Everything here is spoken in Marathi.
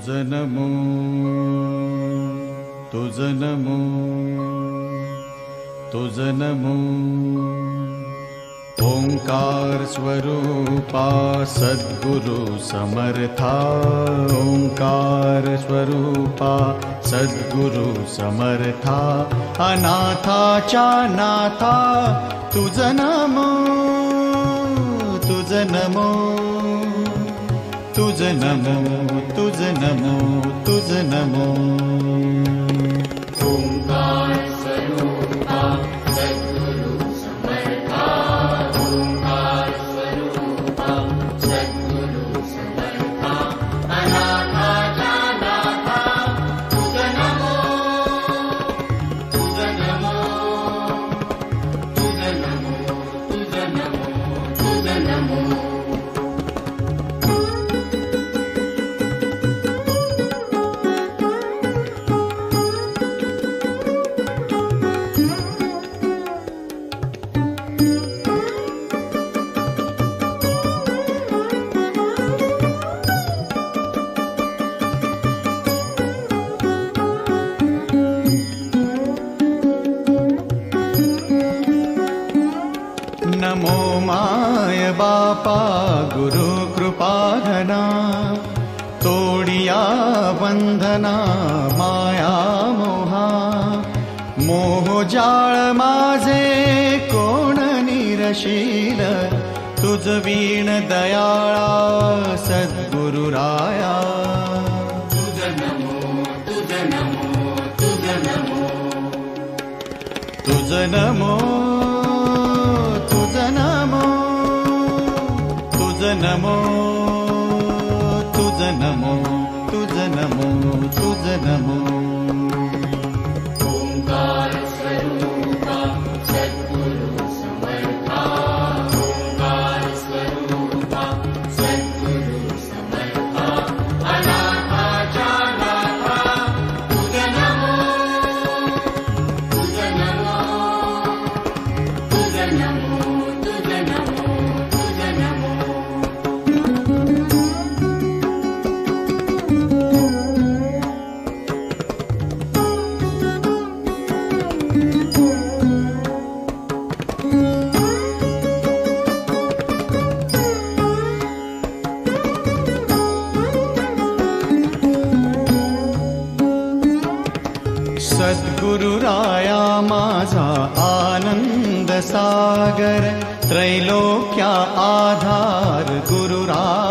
तुझ नमो तुझ नमो तुझ नमो ओंकार स्वरूपा सद्गुरु समर्था ओंकार स्वरूपा सद्गुरु समर्था अनाथाच्या नाथा तुझ नमो तुझ नमो तुझ नमो तुझ नमो तुझ नमो ओंकार स्वरूपा सद्गुरु समर्था ओंकार स्वरूपा सद्गुरु समर्था अनाथाच्या नाथा तुझ नमो तुझ नमो तुझ नमो तुझ नमो तुझ नमो नमो माय बापा गुरु कृपाघना तोडिया बंधना माया मोहा मोहजाळ माझे कोण निरशील तुझ वीण दयाळा सद्गुरु राया तुझ नमो तुझ नमो तुझ नमो तुझ नमो तुझ नमो तुझ नमो तुझ नमो तुझ नमो तुझ नमो ओंकार स्वरूपा सद्गुरु समर्था ओंकार स्वरूपा सद्गुरु समर्था अनाथाच्या नाथा तुझ नमो तुझ नमो तुझ नमो तुझ नमो तुझ नमो सद्गुरु राया माझा आनंद सागर त्रैलोक्या आधार गुरु राया